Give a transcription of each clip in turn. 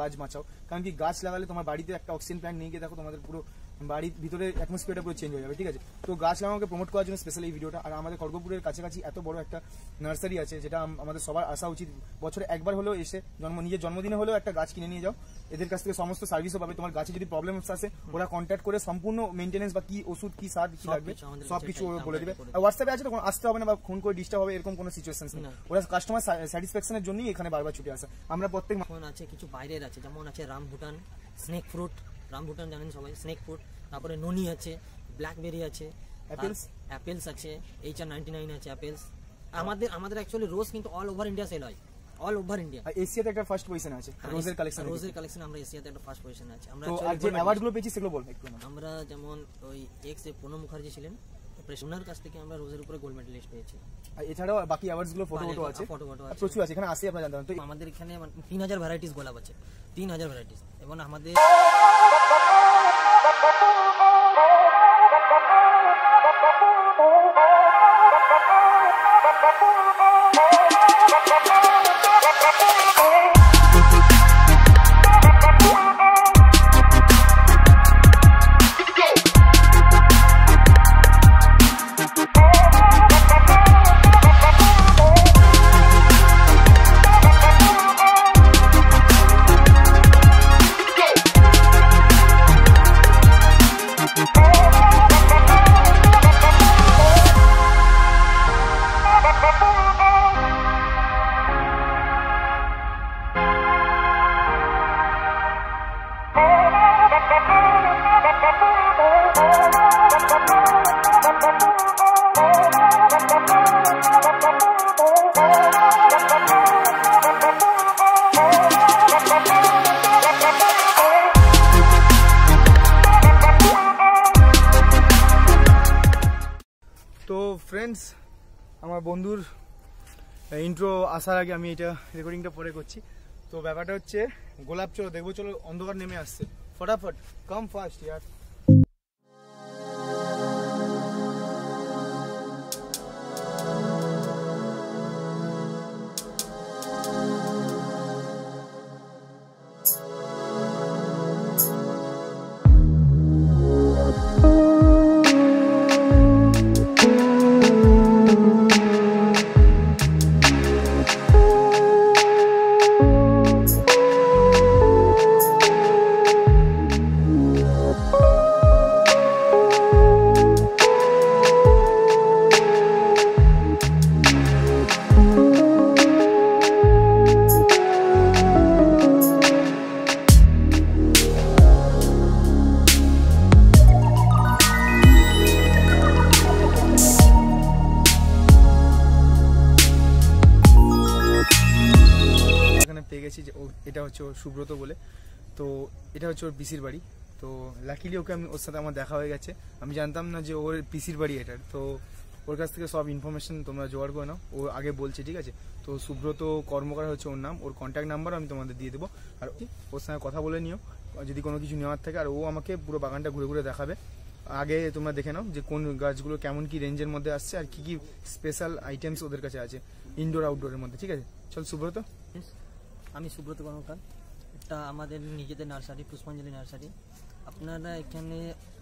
গাছ বাঁচাও। কারণ কি গাছ লাগালে তোমার বাড়িতে একটা অক্সিজেন প্ল্যান্ট নিয়ে গিয়ে দেখো তোমাদের পুরো বাড়ির ভিতরে অ্যাটমসফিয়ারটা পুরো চেঞ্জ হয়ে যাবে, ঠিক আছে। তো গাছ লাগানোকে প্রমোট করার জন্য স্পেশাল এই ভিডিওটা। আর আমাদের খড়গপুরের কাছাকাছি এত বড় একটা নার্সারি আছে, যেটা আমাদের সবার আসা উচিত। বছরে একবার হলেও এসে নিজের জন্মদিনে হলেও একটা গাছ কিনে নিয়ে যাও। এদের কাছ থেকে সমস্ত সার্ভিসও পাবে। তোমার গাছে যদি প্রবলেমস আসে ওরা কন্ট্যাক্ট করে সম্পূর্ণ মেনটেন্যান্স বা কি ওষুধ কি সার কি লাগবে সবকিছু বলে দেবে। আর হোয়াটসঅ্যাপে আছে, তখন আসতে হবে না বা ফোন করে ডিস্টার্ব হবে এরকম কোনো সিচুয়েশন নেই। ওরা কাস্টমার স্যাটিসফ্যাকশনের জন্যই এখানে বারবার ছুটে আসে। আমরা প্রত্যেক আছে কিছু বাইরের আছে, যেমন আছে রামভুটান স্নেক ফ্রুট, রামভুটান জানেন সবাই, স্নেক ফ্রুট। তারপরে ননি আছে, ব্ল্যাকবেরি আছে, অ্যাপেলস আছে, HR99 আছে অ্যাপেলস। আমাদের অ্যাকচুয়ালি রোজ কিন্তু অল ওভার ইন্ডিয়া সেল হয়, অল ওভার ইন্ডিয়া। এশিয়াতে একটা ফার্স্ট পজিশন আছে রোজের কালেকশন আমরা এশিয়াতে একটা ফার্স্ট পজিশনে আছে। আমরা যে অ্যাওয়ার্ডগুলো পেয়েছি সেগুলো বলবো একটু। আমরা যেমন ওই প্রণব মুখার্জি ছিলেন, ওনার কাছ থেকে আমরা রোজের উপরে গোল্ড মেডেলিস্ট পেয়েছি। আর এছাড়াও বাকি অ্যাওয়ার্ডস গুলো ফটো আছে, প্রচুর আছে এখানে। আসে আপনারা জানতেন তো আমাদের এখানে 3000 ভ্যারাইটিস গোলাপ আছে, 3000 ভ্যারাইটিস। এবং আমাদের ফ্রেন্ডস, আমার বন্ধুর ইন্ট্রো আসার আগে আমি এটা রেকর্ডিংটা পরে করছি। তো ব্যাপারটা হচ্ছে গোলাপ, চলো দেখবো, চলো অন্ধকার নেমে আসছে, ফটাফট কাম ফাস্ট ইয়ার। পেয়ে গেছি যে এটা হচ্ছে ওর সুব্রত বলে। তো এটা হচ্ছে ওর পিসির বাড়ি। তো লাকিলি ওর সাথে আমার দেখা হয়ে গেছে। আমি জানতাম না যে ওর পিসির বাড়ি এটার। তো ওর কাছ থেকে সব ইনফরমেশন তোমরা জোগাড় করে নাও, ও আগে বলছে, ঠিক আছে। তো সুব্রত কর্মকার হচ্ছে ওর নাম। ওর কন্ট্যাক্ট নাম্বার আমি তোমাদের দিয়ে দেবো। আর ওর সঙ্গে কথা বলে নিও যদি কোনো কিছু নেওয়ার থাকে। আর ও আমাকে পুরো বাগানটা ঘুরে ঘুরে দেখাবে। আগে তোমরা দেখে নাও যে কোন গাছগুলো কেমন কি রেঞ্জের মধ্যে আসছে আর কি কি স্পেশাল আইটেমস ওদের কাছে আছে ইনডোর আউটডোরের মধ্যে, ঠিক আছে। চল সুব্রত। আমি সুব্রত কর্মকার। এটা আমাদের নিজেদের নার্সারি, পুষ্পাঞ্জলি নার্সারি। আপনারা এখানে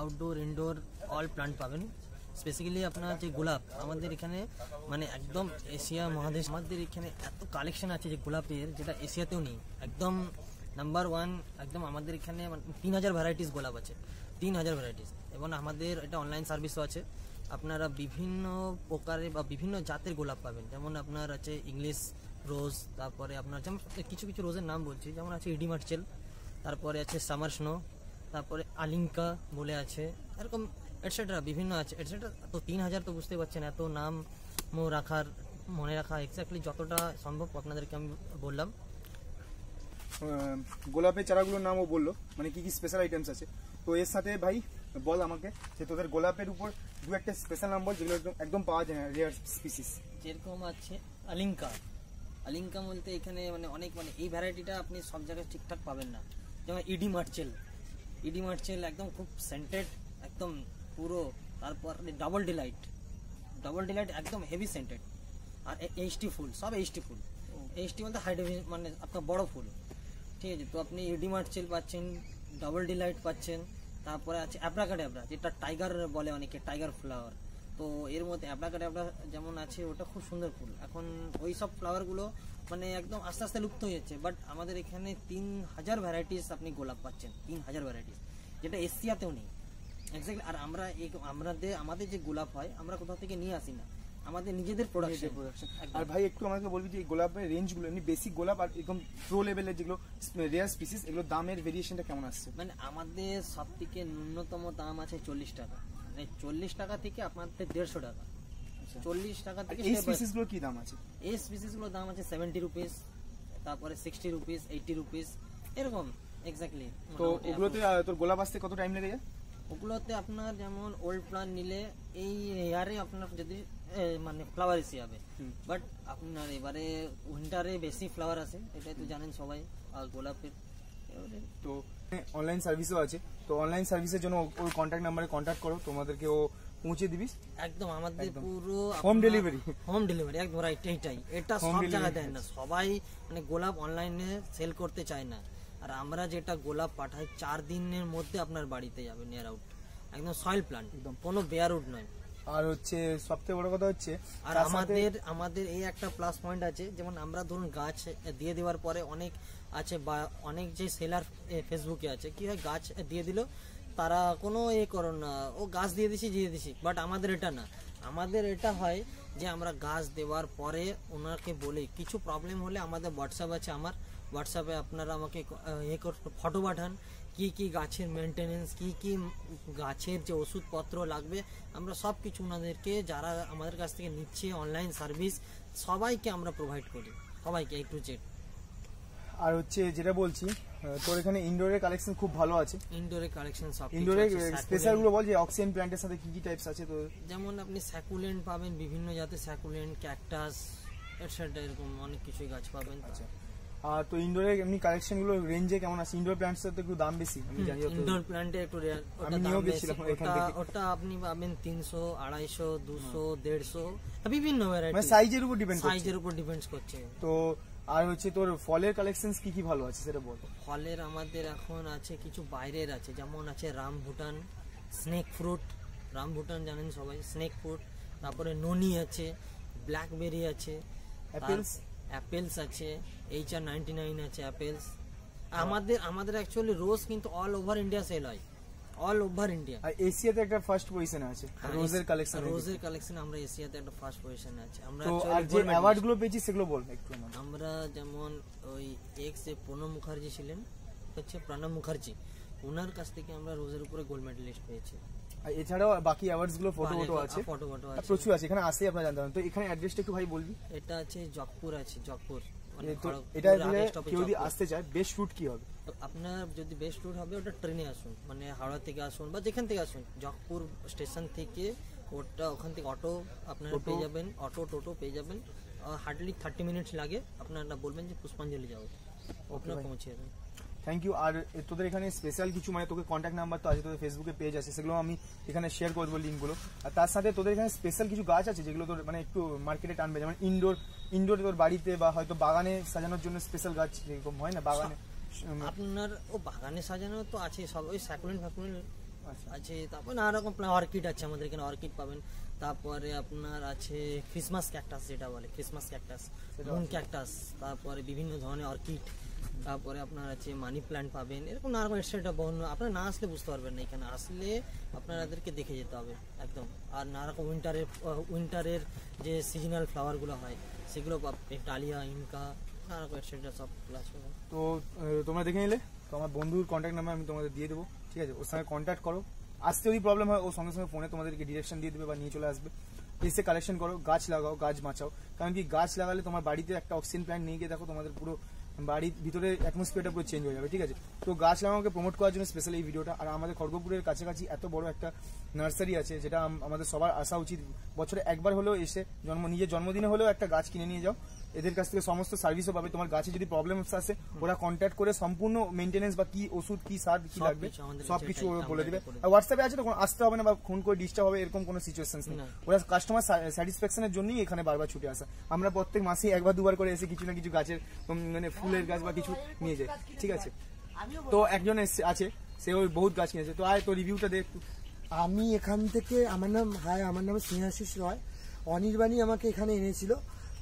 আউটডোর ইনডোর অল প্লান্ট পাবেন। স্পেসিক্যালি আপনার যে গোলাপ, আমাদের এখানে মানে একদম এশিয়া মহাদেশ, আমাদের এখানে এত কালেকশন আছে যে গোলাপের, যেটা এশিয়াতেও নেই। একদম নাম্বার 1, একদম আমাদের এখানে 3000 ভ্যারাইটিস গোলাপ আছে, 3000 ভ্যারাইটিস। এবং আমাদের এটা অনলাইন সার্ভিসও আছে। আপনারা বিভিন্ন প্রকারের বা বিভিন্ন জাতের গোলাপ পাবেন। যেমন আপনার আছে ইংলিশ রোজ, তারপরে আপনার যেমন কিছু কিছু রোজের নাম বলছি, যেমন আছে ইডি মার্চেল, তারপরে আছে সামার স্নো, তারপরে আলিঙ্কা বলে আছে, এরকম এটসেট্রা বিভিন্ন আছে এটসেট্রা। তো 3000 তো বুঝতে পারছেন, এত নাম মনে রাখা এক্স্যাক্টলি যতটা সম্ভব আপনাদেরকে আমি বললাম। গোলাপের চারাগুলোর নামও বললো, মানে কি কি স্পেশাল আইটেমস আছে। তো এর সাথে ভাই বল আমাকে যে তোদের গোলাপের উপর দু একটা স্পেশাল নাম বল যেগুলো একদম পাওয়া যায় না, রেয়ার স্পিসিস। যেরকম আছে আলিঙ্কা বলতে এখানে মানে অনেক, মানে এই ভ্যারাইটিটা আপনি সব জায়গায় ঠিকঠাক পাবেন না। যেমন ইডি মার্চেল একদম খুব সেন্টেড, একদম পুরো। তারপর ডাবল ডিলাইট একদম হেভি সেন্টেড। আর এইচটি ফুল, সব এইচটি ফুল। এইচটি বলতে হাই ডেফিনিশন, মানে আপনার বড় ফুল, ঠিক আছে। তো আপনি এডি মার্চেল পাচ্ছেন, ডাবল ডিলাইট পাচ্ছেন, তারপরে আছে অ্যাব্রাকাডাব্রা, যেটা টাইগার বলে অনেকে, টাইগার ফ্লাওয়ার। তো এর মধ্যে অ্যাব্রাকাডাব্রা যেমন আছে, ওটা খুব সুন্দর ফুল। এখন ওই সব ফ্লাওয়ারগুলো মানে একদম আস্তে আস্তে লুপ্ত হয়ে যাচ্ছে, বাট আমাদের এখানে 3000 ভ্যারাইটিস আপনি গোলাপ পাচ্ছেন, 3000 ভ্যারাইটিস, যেটা এশিয়াতেও নেই এক্স্যাক্টলি। আর আমাদের যে গোলাপ হয়, আমরা কোথাও থেকে নিয়ে আসি না, আমাদের নিজেদের প্রোডাকশন। আর ভাই একটু আমাকে বলবি যে এই গোলাপের রেঞ্জগুলো, এমনি বেসিক গোলাপ আর এরকম প্রো লেভেলের যেগুলো রেয়ার স্পিসিস, এগুলো দামের ভেরিয়েশনটা কেমন আসছে? মানে আমাদের সব থেকে ন্যূনতম দাম আছে 40 টাকা, মানে 40 টাকা থেকে আপনাদের 150 টাকা। 40 টাকা থেকে এই স্পিসিসগুলো কি দাম আছে? এই স্পিসিসগুলোর দাম আছে 70 রুপিস, তারপরে 60 রুপিস, 80 রুপিস, এরকম এক্স্যাক্টলি। তো ওগুলোতে তোর গোলাপ আসতে কত টাইম লেগে যায়? ওগুলোতে আপনার যেমন ওল্ড প্লান্ট নিলে এই ইয়ারে আপনার যদি মানে ফ্লাওয়ার এসে যাবে, বাট আপনার এবারে উইন্টারে বেশি ফ্লাওয়ার আসে, এটাই তো জানেন সবাই। আর গোলাপের তো অনলাইন সার্ভিসও আছে, তো অনলাইন সার্ভিসের জন্য ওর কন্ট্যাক্ট নাম্বারে কন্ট্যাক্ট করো, তোমাদেরকে ও পৌঁছে দিবি একদম। আমাদের পুরো হোম ডেলিভারি, হোম ডেলিভারি একদম রাইট। এইটাই, এটা সব জায়গায় দেয় না সবাই, মানে গোলাপ অনলাইনে সেল করতে চায় না। আর আমরা যেটা গোলাপ পাঠাই 4 দিনের মধ্যে আপনার বাড়িতে যাবে নিয়ার আউট, একদম সয়েল প্লান্ট, একদম কোনো বেয়ারউড নয়। আর হচ্ছে সবথেকে বড় কথা হচ্ছে, আর আমাদের এই একটা প্লাস পয়েন্ট আছে, যেমন আমরা ধরুন গাছ দিয়ে দেওয়ার পরে অনেক আছে বা অনেক যে সেলার ফেসবুকে আছে, কি হয় গাছ দিয়ে দিল, তারা কোনো করো না, ও গাছ দিয়ে দিছি, বাট আমাদের এটা না। আমাদের এটা হয় যে আমরা গাছ দেওয়ার পরে ওনাকে বলি কিছু প্রবলেম হলে আমাদের হোয়াটসঅ্যাপ আছে, আমার হোয়াটসঅ্যাপে আপনারা আমাকে ফটো পাঠান, কি কি গাছের মেনটেনেন্স, কি কি গাছের যে ওষুধপত্র লাগবে, আমরা সব কিছু ওনাদেরকে, যারা আমাদের কাছ থেকে নিচ্ছে অনলাইন সার্ভিস, সবাইকে আমরা প্রোভাইড করি, সবাইকে A to Z। আর হচ্ছে যেটা বলছি, তোর এখানে ইনডোরের কালেকশন খুব ভালো আছে। ইনডোরের কালেকশন সব ইনডোরের স্পেশাল গুলো বল, যে অক্সিজেন প্ল্যান্টের সাথে কি কি টাইপস আছে? তো যেমন আপনি স্যাকুলেন্ট পাবেন, বিভিন্ন জাতের স্যাকুলেন্ট, ক্যাকটাস এটসেট্রা, এরকম অনেক কিছুই গাছ পাবেন। আচ্ছা, আর তো ইন্ডোরের এমনি কালেকশন গুলো রেঞ্জে কেমন আছে? ইনডোর প্ল্যান্টস তো একটু দাম বেশি, আমি জানি। ইনডোর প্ল্যান্টে একটু আমি নিয়েও গেছিলাম এখান থেকে। ওটা আপনি পাবেন 300, 250, 200, 150, বিভিন্ন ভ্যারাইটি, মানে সাইজের উপর ডিপেন্ড করছে। সাইজের উপর ডিপেন্ডস করছে। তো আর হচ্ছে তোর ফলের কালেকশনস কি কি ভালো আছে সেটা বল। ফলের আমাদের এখন আছে কিছু বাইরের আছে, যেমন আছে রামভুটান, স্নেক ফ্রুট, রামভুটান জানেন সবাই, স্নেক ফ্রুট, তারপরে ননি আছে, ব্ল্যাকবেরি আছে, অ্যাপেলস আছে, HR99 আছে অ্যাপেলস। আমাদের অ্যাকচুয়ালি রোজ কিন্তু অল ওভার ইন্ডিয়া সেল হয়, অল ওভার ইন্ডিয়া। আর এশিয়াতে একটা ফার্স্ট পজিশনে আছে রোজের কালেকশন। রোজের কালেকশন আমরা এশিয়াতে একটা ফার্স্ট পজিশনে আছে। আমরা তো আর যে অ্যাওয়ার্ড গুলো পেয়েছি সেগুলো বল একটু। আমরা যেমন ওই প্রণব মুখার্জি ছিলেন, হচ্ছে প্রণব মুখার্জি, ওনার কাছ থেকে আমরা রোজের উপরে গোল্ড মেডেলিস্ট পেয়েছি। আর এছাড়াও বাকি অ্যাওয়ার্ডস গুলো ফটো আছে, প্রচুর আছে, এখানে আসে আপনারা জানতে পারেন। তো এখানে অ্যাড্রেসটা একটু ভাই বলবি। এটা আছে জগপুর, আছে জগপুর। এটা কেউ যদি আসতে চায় বেস্ট রুট কি হবে? আপনার যদি বেস্ট রুট হবে, ওটা ট্রেনে আসুন, মানে হাওড়া থেকে আসুন বা যেখান থেকে আসুন, জগপুর স্টেশন থেকে ওখান থেকে অটো আপনারা পেয়ে যাবেন, টোটো পেয়ে যাবেন। হার্ডলি 30 মিনিটস লাগে। আপনারা বলবেন যে পুষ্পাঞ্জলি যাও, আপনারা পৌঁছে যাবেন। Thank you. আর তোদের এখানে স্পেশাল কিছু, মানে তোকে কন্ট্যাক্ট নাম্বার তো আছে, তোদের ফেসবুকে পেজ আছে, সেগুলো আমি এখানে শেয়ার করে দেবো লিঙ্কগুলো। আর তার সাথে তোদের এখানে স্পেশাল কিছু গাছ আছে যেগুলো তোর মানে একটু মার্কেটে টানবে, যেমন ইনডোর তোর বাড়িতে বা হয়তো বাগানে সাজানোর জন্য স্পেশাল গাছ যেরকম হয় না বাগানে। আপনার বাগানে সাজানো তো আছে সব, ওই স্যাকুলেন্ট আছে, তারপর নানা রকম অর্কিড আছে, আমাদের এখানে অর্কিড পাবেন। তারপরে আপনার আছে ক্রিসমাস ক্যাকটাস, যেটা বলে ক্রিসমাস ক্যাকটাস, মুন ক্যাকটাস, তারপরে বিভিন্ন ধরনের অর্কিড, তারপরে আপনার আছে মানি প্ল্যান্ট পাবেন, এরকম নানা রকম এক্সট্রা বহু। আপনারা না আসলে বুঝতে পারবেন না, এখানে আসলে আপনাদেরকে দেখে যেতে হবে একদম। আর নানা রকম উইন্টারের যে সিজনাল ফ্লাওয়ারগুলো হয় সেগুলো, ডালিয়া, ইনকা, নানা রকম এক্সট্রা সব ক্লাস হবে। তো তোমরা দেখে নিলে, তো আমার বন্ধুর কন্ট্যাক্ট নাম্বার আমি তোমাদের দিয়ে দেবো, ঠিক আছে? ওর সঙ্গে কন্ট্যাক্ট করো। আসতে যদি প্রবলেম হয়, ও সঙ্গে সঙ্গে ফোনে তোমাদেরকে ডিরেকশন দিয়ে দেবে বা নিয়ে চলে আসবে। এসে কালেকশন করো, গাছ লাগাও, গাছ বাঁচাও। কারণ কি, গাছ লাগালে তোমার বাড়িতে একটা অক্সিজেন প্ল্যান্ট নিয়ে গিয়ে দেখো, তোমাদের পুরো বাড়ির ভিতরে অ্যাটমসফিয়ারটা পুরো চেঞ্জ হয়ে যাবে, ঠিক আছে? তো গাছ লাগানোকে প্রমোট করার জন্য স্পেশাল এই ভিডিওটা। আর আমাদের খড়গপুরের কাছাকাছি এত বড় একটা নার্সারি আছে, যেটা আমাদের সবার আসা উচিত। বছরে একবার হলেও এসে নিজের জন্মদিনে হলেও একটা গাছ কিনে নিয়ে যাও, এদের কাছ থেকে সমস্ত সার্ভিসও পাবে। তোমার গাছে যদি প্রবলেম আসে ওরা কন্ট্যাক্ট করে সম্পূর্ণ মেনটেনেন্স বা কি ওষুধ কি সার কি লাগবে সবকিছু বলে দিবে। আর হোয়াটসঅ্যাপে আছে, তখন আসতে হবে না বা ফোন করে ডিস্টার্ব হবে এরকম কোনো সিচুয়েশন নেই। ওরা কাস্টমার স্যাটিসফ্যাকশনের জন্যই এখানে বারবার ছুটে আসা। আমরা প্রত্যেক মাসে একবার দুবার করে এসে কিছু না কিছু গাছের মানে ফুলের গাছ বা কিছু নিয়ে যাই, ঠিক আছে। তো একজন আছে, সে ওই বহুত গাছ কিনেছে, তো আয় তো রিভিউটা দে একটু। আমি এখান থেকে, আমার নাম স্নেহাশিস রয়। অনির্বাণী আমাকে এখানে এনেছিল।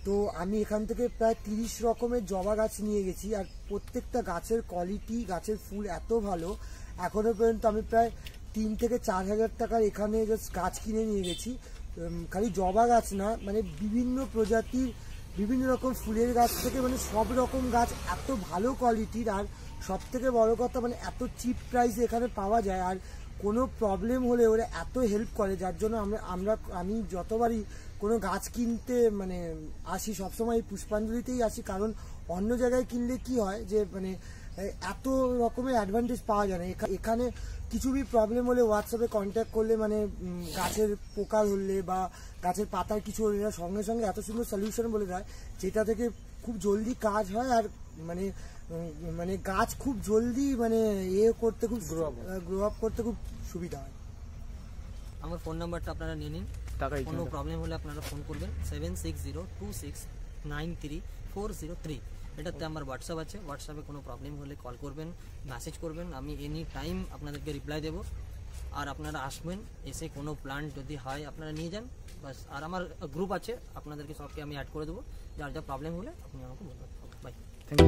তো আমি এখান থেকে প্রায় 30 রকমের জবা গাছ নিয়ে গেছি, আর প্রত্যেকটা গাছের কোয়ালিটি, গাছের ফুল এত ভালো। এখনো পর্যন্ত আমি প্রায় 3 থেকে 4 হাজার টাকার এখানে গাছ কিনে নিয়ে গেছি। খালি জবা গাছ না, মানে বিভিন্ন প্রজাতির বিভিন্ন রকম ফুলের গাছ থেকে, মানে সব রকম গাছ এত ভালো কোয়ালিটির। আর সব থেকে বড় কথা, মানে এত চিপ প্রাইসে এখানে পাওয়া যায়। আর কোনো প্রবলেম হলে ওরা এত হেল্প করে, যার জন্য আমি যতবারই কোনো গাছ কিনতে মানে আসি, সবসময় পুষ্পাঞ্জলিতেই আসি। কারণ অন্য জায়গায় কিনলে কি হয় যে মানে এত রকমের অ্যাডভান্টেজ পাওয়া যায় না। এখানে কিছু বি প্রবলেম হলে হোয়াটসঅ্যাপে কন্ট্যাক্ট করলে, মানে গাছের পোকা ধরলে বা গাছের পাতার কিছু হলে এরা সঙ্গে সঙ্গে এত সুন্দর সলিউশন বলে দেয়, যেটা থেকে খুব জলদি কাজ হয়। আর মানে গাছ খুব জলদি মানে করতে, খুব গ্রো আপ করতে খুব সুবিধা হয়। আমার ফোন নাম্বারটা আপনারা নিয়ে নিন, কোনো প্রবলেম হলে আপনারা ফোন করবেন 7602693403। এটাতে আমার হোয়াটসঅ্যাপ আছে, হোয়াটসঅ্যাপে কোনো প্রবলেম হলে কল করবেন, মেসেজ করবেন, আমি এনি টাইম আপনাদেরকে রিপ্লাই দেবো। আর আপনারা আসবেন, এসে কোনো প্ল্যান্ট যদি হয় আপনারা নিয়ে যান বাস। আর আমার গ্রুপ আছে, আপনাদেরকে সবকে আমি অ্যাড করে দেবো, যার যা প্রবলেম হলে আপনি আমাকে বলবেন। Bye, thank you.